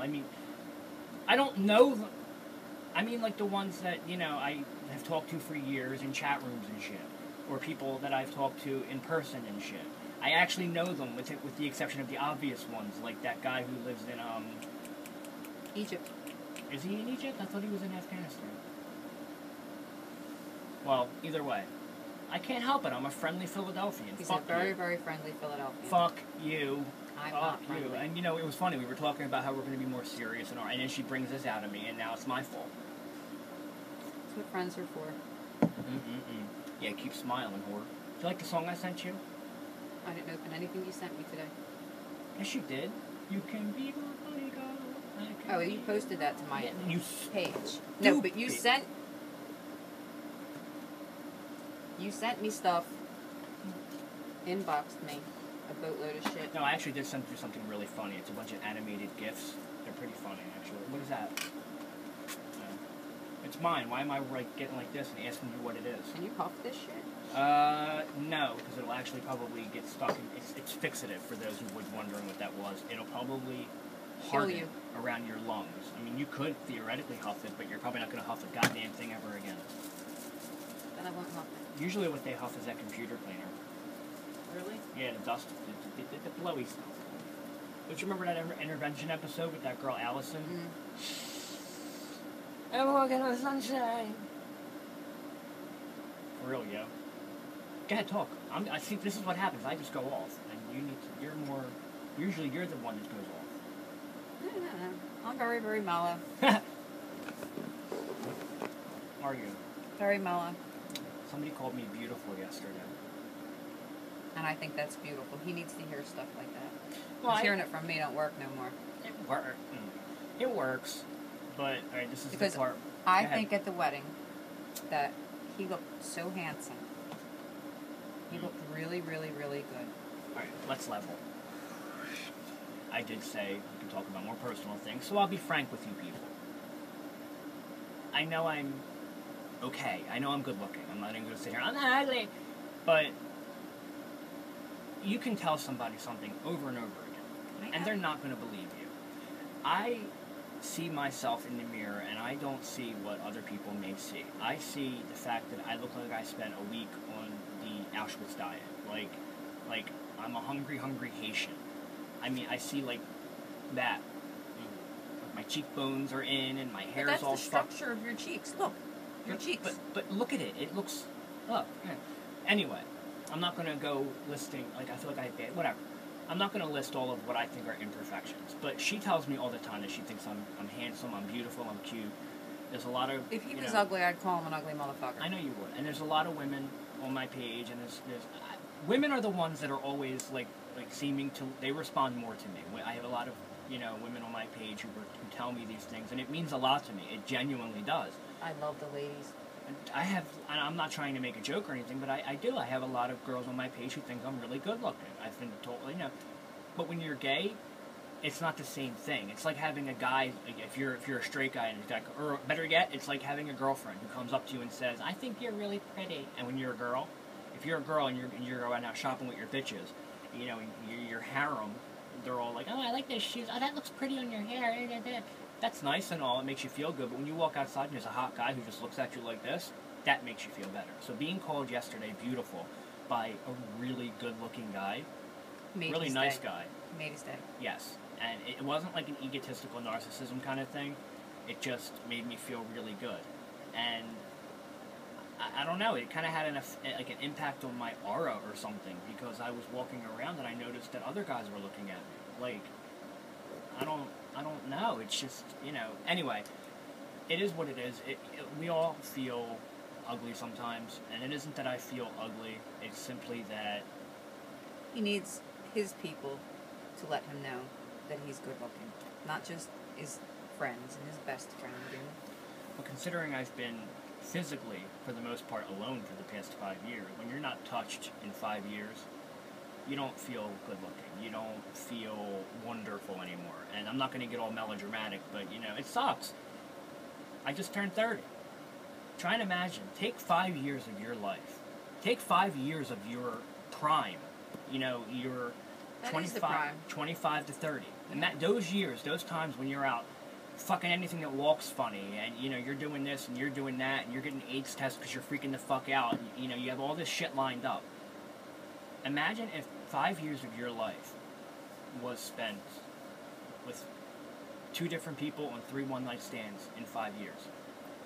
I mean, I don't know. I mean, like the ones that, you know, I have talked to for years in chat rooms and shit. Or people that I've talked to in person and shit. I actually know them, with the exception of the obvious ones, like that guy who lives in, Egypt. Is he in Egypt? I thought he was in Afghanistan. Well, either way. I can't help it. I'm a friendly Philadelphian. He's Fuck a very, you. very friendly Philadelphian. Fuck you. I'm Fuck not you. friendly. And, you know, it was funny. We were talking about how we're going to be more serious and all, and then she brings this out of me, and now it's my fault. That's what friends are for. Yeah, keep smiling, whore. Do you like the song I sent you? I didn't open anything you sent me today. Yes, you did. You can be my bodyguard. Oh, you posted that to my page. Stupid. No, but you sent me stuff, inboxed me a boatload of shit. No, I actually did send you something really funny. It's a bunch of animated GIFs. They're pretty funny, actually. What is that? It's mine. Why am I getting like this and asking you what it is? Can you puff this shit? No, because it'll actually probably get stuck in... It's fixative, for those who were wondering what that was. It'll probably harden around your lungs. I mean, you could theoretically huff it, but you're probably not going to huff a goddamn thing ever again. Then I won't huff it. Usually what they huff is that computer cleaner. Really? Yeah, the dust, the blowy stuff. Don't you remember that intervention episode with that girl, Allison? I'm walking in the sunshine. For real, yo. Go ahead, talk. I think this is what happens. I just go off, and you need to. You're more. Usually, you're the one that goes off. No. I'm very, very mellow. Are you? Very mellow. Somebody called me beautiful yesterday. And I think that's beautiful. He needs to hear stuff like that. Well, hearing it from me don't work no more. It works. But, alright, this is because the part. I think at the wedding that he looked so handsome. He looked really, really, really good. Alright, let's level. I did say we can talk about more personal things, so I'll be frank with you people. I know I'm okay. I know I'm good looking. I'm not even going to sit here, I'm not ugly. But you can tell somebody something over and over again, and they're not going to believe you. I see myself in the mirror, and I don't see what other people may see. I see the fact that I look like I spent a week on the Auschwitz diet. Like I'm a hungry Haitian. I mean, I see like that. My cheekbones are in, and my hair is all fucked. That's the structure of your cheeks. Look, your cheeks. But look at it. It looks. Look. Yeah. Anyway, I'm not gonna go listing. Like I feel like I did. Whatever. I'm not going to list all of what I think are imperfections, but she tells me all the time that she thinks I'm handsome, I'm beautiful, I'm cute. There's a lot of... If he was ugly, I'd call him an ugly motherfucker. I know you would. And there's a lot of women on my page, and there's women are the ones that are always, like seeming to... They respond more to me. I have a lot of, women on my page who tell me these things, and it means a lot to me. It genuinely does. I love the ladies. I'm not trying to make a joke or anything, but I do. I have a lot of girls on my page who think I'm really good looking. I've been told, but when you're gay, it's not the same thing. It's like having a guy, like if you're a straight guy, and or better yet, it's like having a girlfriend who comes up to you and says, "I think you're really pretty." And when you're a girl, if you're a girl and you're going out shopping with your bitches, your harem, they're all like, "Oh, I like those shoes. Oh, that looks pretty on your hair." That's nice and all, it makes you feel good, but when you walk outside and there's a hot guy who just looks at you like this, that makes you feel better. So being called yesterday beautiful by a really good-looking guy, really nice guy. Made his day. Yes, and it wasn't like an egotistical narcissism kind of thing. It just made me feel really good. And I don't know, it kind of had an impact on my aura or something, because I was walking around and I noticed that other guys were looking at me. Like, I don't know. It's just, Anyway, it is what it is. We all feel ugly sometimes, and it isn't that I feel ugly. It's simply that he needs his people to let him know that he's good looking, not just his friends and his best friend. Well, considering I've been physically, for the most part, alone for the past 5 years, when you're not touched in 5 years, you don't feel good looking. You don't feel wonderful anymore. And I'm not going to get all melodramatic, but, it sucks. I just turned 30. Try and imagine. Take 5 years of your life. Take 5 years of your prime. Your 25 to 30. And those years, those times when you're out fucking anything that walks funny, and you're doing this and you're doing that, and you're getting AIDS tests because you're freaking the fuck out, and you have all this shit lined up. Imagine if 5 years of your life was spent with 2 different people on 3 one-night stands in 5 years,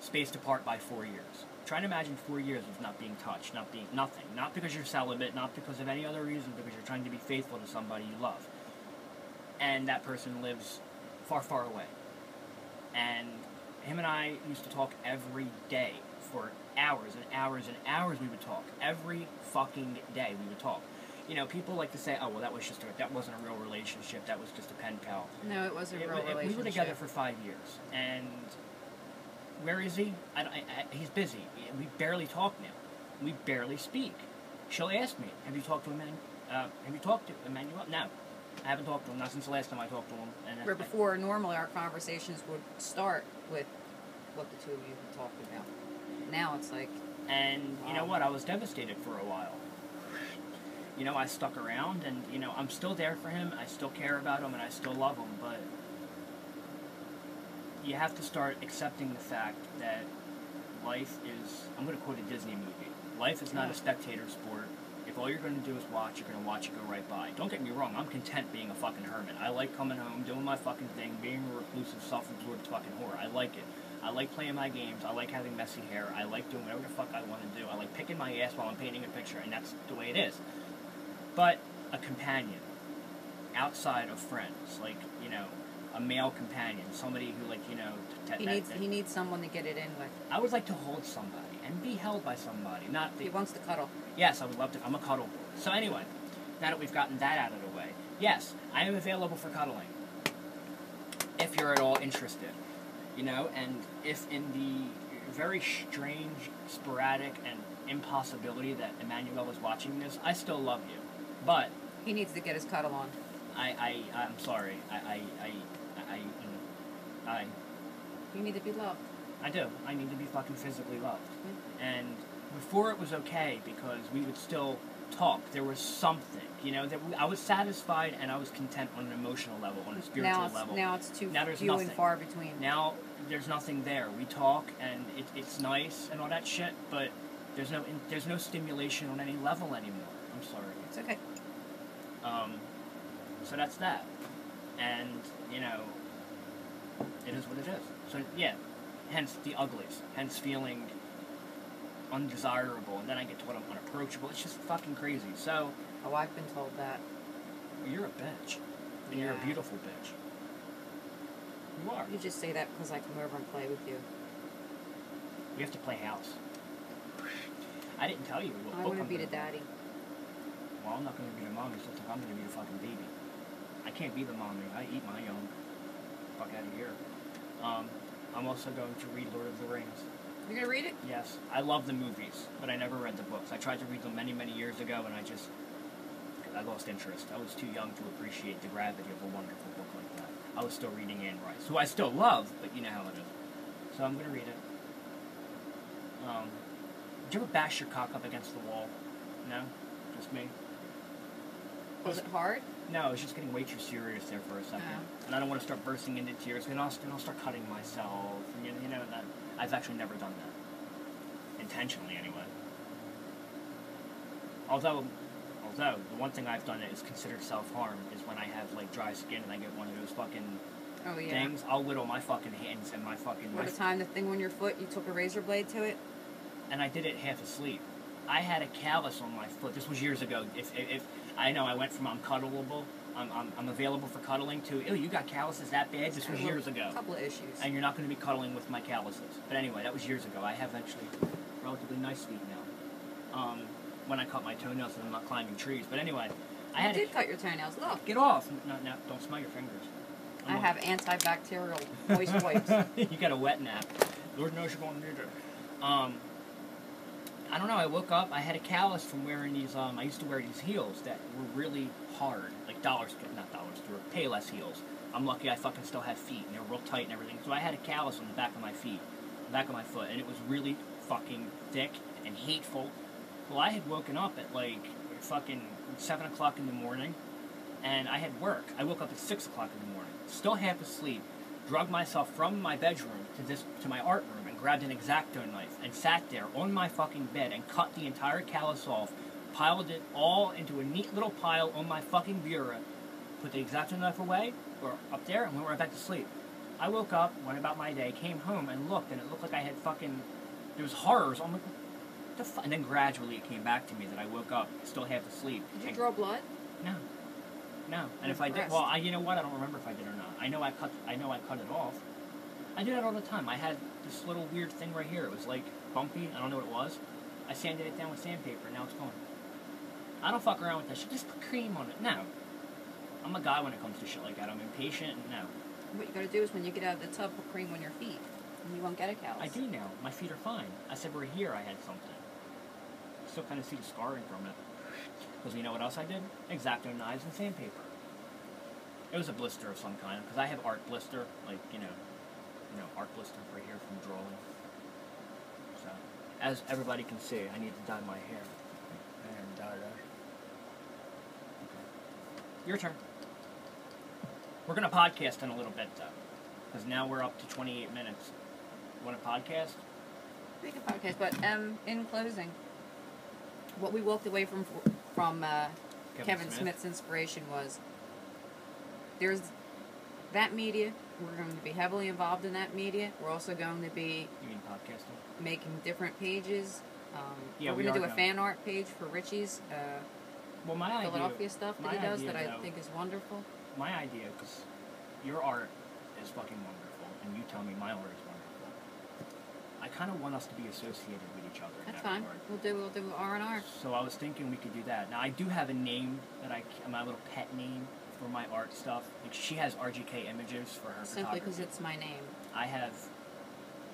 spaced apart by 4 years. Try to imagine 4 years of not being touched, nothing. Not because you're celibate, not because of any other reason, because you're trying to be faithful to somebody you love. And that person lives far, far away. And him and I used to talk every day for hours and hours and hours. We would talk every fucking day. We would talk. People like to say, "Oh, well, that wasn't a real relationship. That was just a pen pal." No, it was a real relationship. We were together for 5 years, and where is he? He's busy. We barely talk now. We barely speak. She'll ask me, "Have you talked to Have you talked to Emmanuel?" No. I haven't talked to him, not since the last time I talked to him. Where before, normally our conversations would start with what the two of you had talked about. Now it's like... And you know what? I was devastated for a while. I stuck around, and, I'm still there for him, I still care about him, and I still love him, but you have to start accepting the fact that life is... I'm going to quote a Disney movie. Life is not a spectator sport. If all you're going to do is watch, you're going to watch it go right by. Don't get me wrong, I'm content being a fucking hermit. I like coming home, doing my fucking thing, being a reclusive, self-absorbed fucking whore. I like it. I like playing my games. I like having messy hair. I like doing whatever the fuck I want to do. I like picking my ass while I'm painting a picture, and that's the way it is. But a companion, outside of friends, like, a male companion, somebody who, He needs someone to get it in with. I would like to hold somebody and be held by somebody, He wants to cuddle. Yes, I would love to. I'm a cuddle boy. So anyway, now that we've gotten that out of the way, yes, I am available for cuddling. If you're at all interested, and if in the very strange, sporadic, and impossibility that Emmanuel is watching this, I still love you. But he needs to get his cuddle on. I'm sorry. You need to be loved. I do. I need to be fucking physically loved. Mm-hmm. And before it was okay because we would still talk. There was something, that I was satisfied and I was content on an emotional level, on a spiritual level. Now it's too there's few nothing. And far between. Now there's nothing there. We talk and it's nice and all that shit, but there's no stimulation on any level anymore. I'm sorry. It's okay. So that's that. And, it is what it is. So, yeah, hence the uglies. Hence feeling undesirable. And then I get to what I'm unapproachable. It's just fucking crazy. So... Oh, I've been told that. You're a bitch. And you're a beautiful bitch. You are. You just say that because I come over and play with you. We have to play house. I didn't tell you what I want to be the daddy. Well, I'm not going to be the mommy, so I'm going to be the fucking baby. I can't be the mommy. I eat my own. Fuck out of here. I'm also going to read Lord of the Rings. You're going to read it? Yes. I love the movies, but I never read the books. I tried to read them many, many years ago, and I lost interest. I was too young to appreciate the gravity of a wonderful book like that. I was still reading Anne Rice, who I still love, but you know how it is. So I'm going to read it. Did you ever bash your cock up against the wall? No? Just me? Was it hard? No, I was just getting way too serious there for a second. And I don't want to start bursting into tears, and I'll start cutting myself. And, that I've actually never done that. Intentionally, anyway. Although the one thing I've done that is considered self-harm is when I have, dry skin and I get one of those fucking things, I'll whittle my fucking hands and my fucking... What, the time the thing on your foot, you took a razor blade to it? And I did it half asleep. I had a callus on my foot. This was years ago. If I know I went from I'm cuddleable, I'm available for cuddling to, ew, you got calluses that bad? This was years ago. A couple of issues. And you're not going to be cuddling with my calluses. But anyway, that was years ago. I have actually relatively nice feet now. When I cut my toenails and I'm not climbing trees. But anyway, I did cut your toenails. Look. Get off. No, don't smell your fingers. I have antibacterial moist wipes. You got a wet nap. Lord knows you're going to need it. I don't know, I woke up, I had a callus from wearing these, I used to wear these heels that were really hard, like not dollar store, Payless heels. I'm lucky I fucking still have feet, and they're real tight and everything, so I had a callus on the back of my feet, the back of my foot, and it was really fucking thick and hateful. Well, I had woken up at fucking 7 o'clock in the morning, and I had work. I woke up at 6 o'clock in the morning. still half asleep, drugged myself from my bedroom to my art room and grabbed an X-Acto knife and sat there on my fucking bed and cut the entire callus off, piled it all into a neat little pile on my fucking bureau, put the X-Acto knife away, or up there, and went right back to sleep. I woke up, went about my day, came home, and looked, and it looked like I had fucking... There was horrors. I'm like, what the fuck? And then gradually it came back to me that I woke up, still half asleep. Did you draw blood? No. No. And if I did... Well, you know what? I don't remember if I did or not. I know I cut it off. I do that all the time. I had this little weird thing right here. It was like bumpy. I don't know what it was. I sanded it down with sandpaper. Now it's gone. I don't fuck around with that shit. Just put cream on it. No. I'm a guy when it comes to shit like that. I'm impatient. No. What you gotta do is when you get out of the tub, put cream on your feet. And you won't get a callus. I do now. My feet are fine. I said right here I had something. Still kind of see the scarring from it. Because you know what else I did? X-Acto knives and sandpaper. It was a blister of some kind. Because I have art blister. Like, you know, art blister right here from drawing. So, as everybody can see, I need to dye my hair. And dye that. Okay. Your turn. We're going to podcast in a little bit, though. Because now we're up to 28 minutes. You want a podcast? We can podcast, but in closing, what we walked away from Kevin Smith's inspiration was, there's that media. We're going to be heavily involved in that media. We're also going to be... You mean podcasting? Making different pages. Yeah, we're going to do a fan art page for Richie's Philadelphia stuff that he does that I think is wonderful. My idea, because your art is fucking wonderful, and you tell me my art is wonderful. I kind of want us to be associated with each other. That's fine. We'll do R&R. So I was thinking we could do that. Now I do have a name that my little pet name for my art stuff. Like she has RGK images for her Simply because it's my name. I have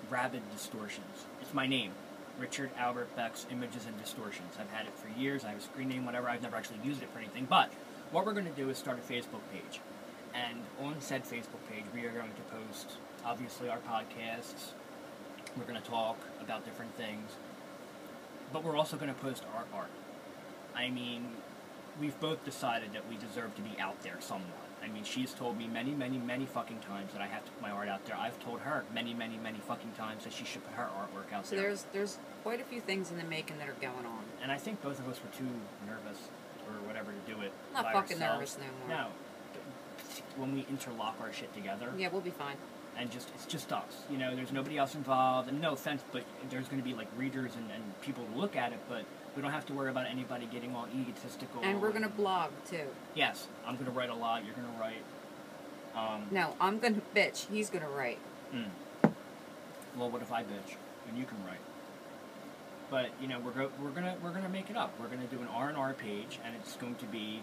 Rabid Distortions. It's my name. Richard Albert Beck's Images and Distortions. I've had it for years. I have a screen name, whatever. I've never actually used it for anything. But what we're going to do is start a Facebook page. And on said Facebook page, we are going to post, obviously, our podcasts. We're going to talk about different things. But we're also going to post our art. I mean, we've both decided that we deserve to be out there somewhat. I mean, she's told me many, many, many fucking times that I have to put my art out there. I've told her many, many, many fucking times that she should put her artwork out there. So there's quite a few things in the making that are going on. And I think both of us were too nervous or whatever to do it. I'm not fucking nervous no more. No. When we interlock our shit together. Yeah, we'll be fine. And it's just us. You know, there's nobody else involved. And no offense, but there's going to be like readers and people to look at it, but we don't have to worry about anybody getting all egotistical. And we're going to blog, too. Yes. I'm going to write a lot. You're going to write. No, I'm going to bitch. He's going to write. Well, what if I bitch? And you can write. But, you know, we're gonna make it up. We're going to do an R&R page, and it's going to be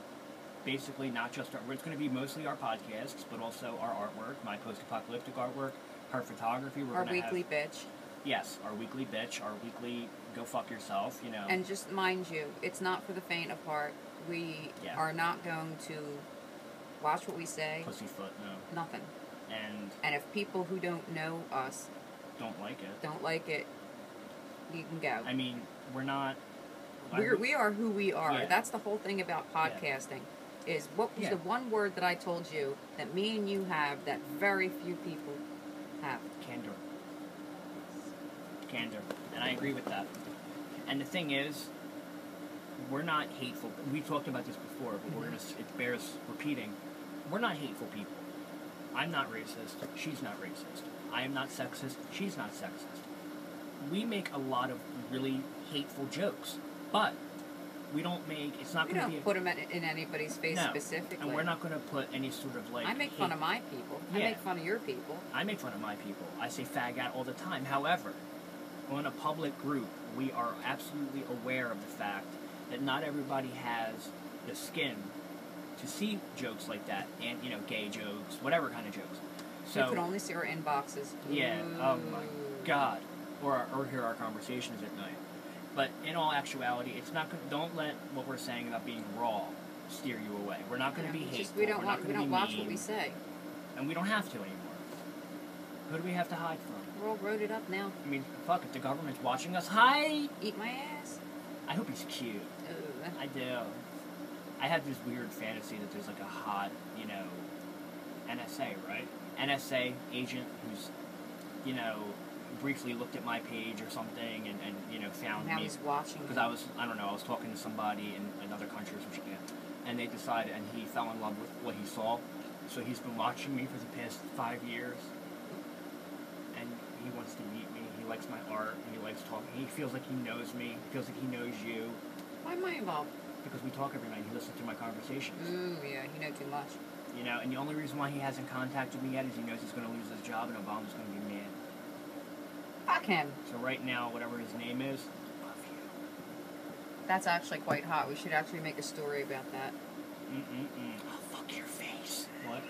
basically not just it's going to be mostly our podcasts, but also our artwork, my post-apocalyptic artwork, her photography. Our weekly bitch. Yes, our weekly bitch, our weekly go fuck yourself, you know. And just mind you, it's not for the faint of heart. We are not going to watch what we say. Pussyfoot, no. Nothing. And if people who don't know us don't like it, you can go. I mean, we're not... We are who we are. Yeah. That's the whole thing about podcasting. Is what was the one word that I told you that me and you have that very few people have? Candor. And I agree with that. And the thing is, we're not hateful. We talked about this before, but it bears repeating. We're not hateful people. I'm not racist. She's not racist. I am not sexist. She's not sexist. We make a lot of really hateful jokes, but we don't make. It's not going to be. We don't put them in anybody's face specifically. And we're not going to put any sort of like. I make fun of my people. Yeah. I make fun of your people. I make fun of my people. I say fag out all the time. However, on a public group, we are absolutely aware of the fact that not everybody has the skin to see jokes like that, and gay jokes, whatever kind of jokes. So you can only see our inboxes. Yeah. Oh my God. Or hear our conversations at night. But in all actuality, it's not. Don't let what we're saying about being raw steer you away. We're not going to be hateful. We don't watch what we say, and we don't have to anymore. Who do we have to hide from? We're all wrote it up now. I mean, fuck, if the government's watching us, hi! Eat my ass. I hope he's cute. I do. I have this weird fantasy that there's like a hot, NSA, right? NSA agent who's, you know, briefly looked at my page or something and you know, found now me. he's watching. Because I don't know, I was talking to somebody in another country or something, and they decided, and he fell in love with what he saw. So he's been watching me for the past 5 years, and he wants to meet me. He likes my art, and he likes talking. He feels like he knows me. He feels like he knows you. Why am I involved? Because we talk every night. He listens to my conversations. Ooh, yeah, you know too much. You know, and the only reason why he hasn't contacted me yet is he knows he's going to lose his job, and Obama's going to be mad. Fuck him. So right now, whatever his name is, love you. That's actually quite hot. We should actually make a story about that. Oh, fuck your face. What?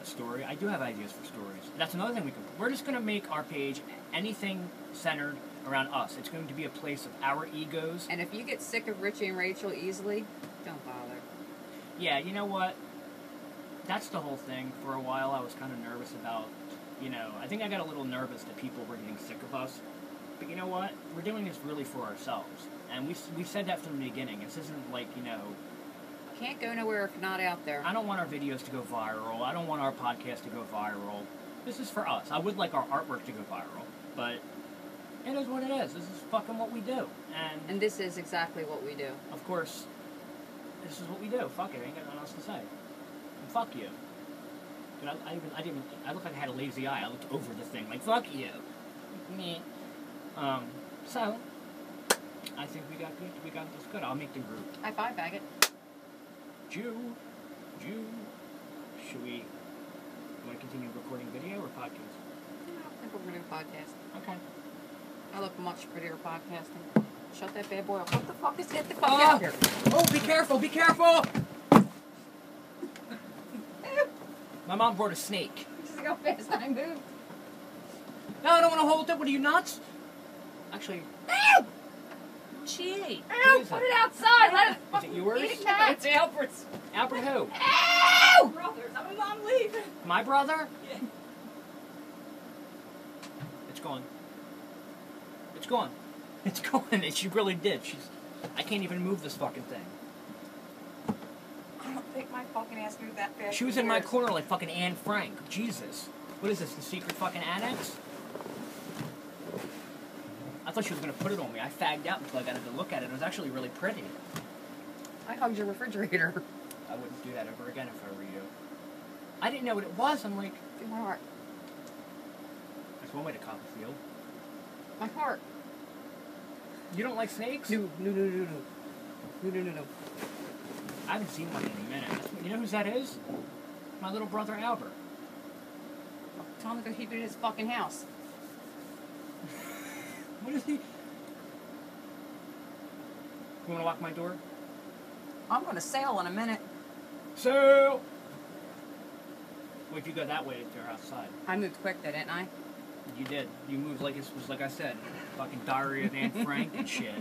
A story? I do have ideas for stories. That's another thing we can... We're just going to make our page anything centered around us. It's going to be a place of our egos. And if you get sick of Richie and Rachel easily, don't bother. Yeah, you know what? That's the whole thing. For a while, I was kind of nervous about, you know... I think I got a little nervous that people were getting sick of us. But you know what? We're doing this really for ourselves. And we said that from the beginning. This isn't like, you know... Can't go nowhere if you're not out there. I don't want our videos to go viral. I don't want our podcast to go viral. This is for us. I would like our artwork to go viral, but it is what it is. This is fucking what we do. And this is exactly what we do. Of course, this is what we do. Fuck it. I ain't got nothing else to say. And fuck you. Dude, I looked like I had a lazy eye. I looked over the thing like, fuck you. Me. So, I think we got good. We got this good. I'll make the group. High five, faggot. Jew. Should we want to continue recording video or podcast? I think we're going to do a podcast. Okay. I look much prettier podcasting. Shut that bad boy up. What the fuck is get the fuck out here? Oh, be careful, be careful! My mom brought a snake. Just how fast I moved. No, I don't want to hold it. What are you, nuts? Actually... Ow! Gee. Ow! Put it outside. Let it Is it yours? eat a cat. It's Albert's. Albert who? Ow! Brothers. I'm a mom leaving. My brother? Yeah. It's gone. It's gone. It's gone. She really did. I can't even move this fucking thing. I don't think my fucking ass moved that fast. She was in my corner like fucking Anne Frank. Jesus. What is this, the secret fucking annex? I thought she was going to put it on me. I fagged out until I got to look at it. It was actually really pretty. I hugged your refrigerator. I wouldn't do that ever again if I were you. I didn't know what it was. I'm like... Do my heart. That's one way to cop a field. My heart. You don't like snakes? No. I haven't seen one in a minute. You know whose that is? My little brother Albert. Tell him to go keep it in his fucking house. What is he? You want to lock my door? I'm going to sail in a minute. So... Well, if you go that way, they're outside. I moved quick, though, didn't I? You did. You moved like it was, like I said, fucking Diary of Anne Frank and shit.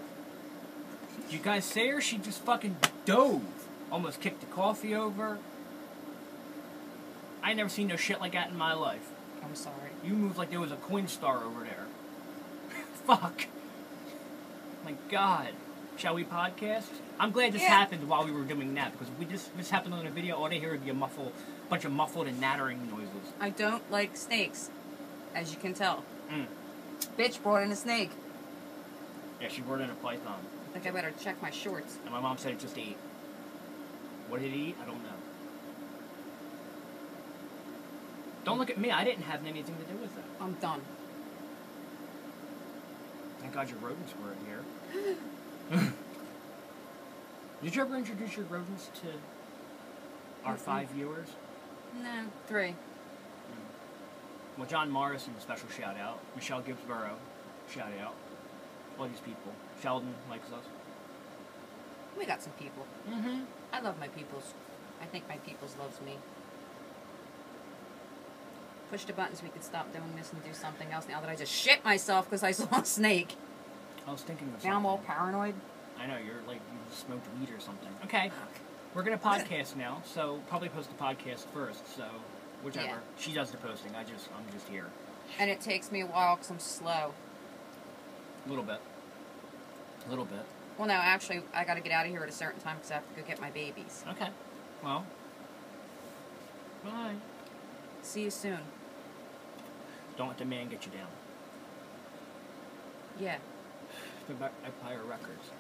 Did you guys see her? She just fucking dove. Almost kicked the coffee over. I ain't never seen no shit like that in my life. I'm sorry. You moved like there was a coin star over there. Fuck. My God. Shall we podcast? I'm glad this happened while we were doing that, because if we this happened on a video, all they hear would be a bunch of muffled and nattering noises. I don't like snakes, as you can tell. Mm. Bitch brought in a snake. Yeah, she brought in a python. I think I better check my shorts. And my mom said it just ate. What did it eat? I don't know. Don't look at me. I didn't have anything to do with that. I'm done. Thank God your rodents weren't here. Did you ever introduce your rodents to our 5 viewers? No, 3. Well, John Morrison, special shout out. Michelle Gibbsborough, shout out. All these people. Sheldon likes us. We got some people. Mm-hmm. I love my peoples. I think my peoples loves me. Push the button so we can stop doing this and do something else now that I just shit myself because I saw a snake. I was thinking of something. Now I'm all paranoid. I know, you're like, you smoked weed or something. Okay. We're going to podcast now, so probably post the podcast first, so whichever. Yeah. She does the posting, I'm just here. And it takes me a while because I'm slow. A little bit. A little bit. Well, no, actually, I got to get out of here at a certain time because I have to go get my babies. Okay. Well. Bye. See you soon. Don't let the man get you down. Yeah. Empire Records.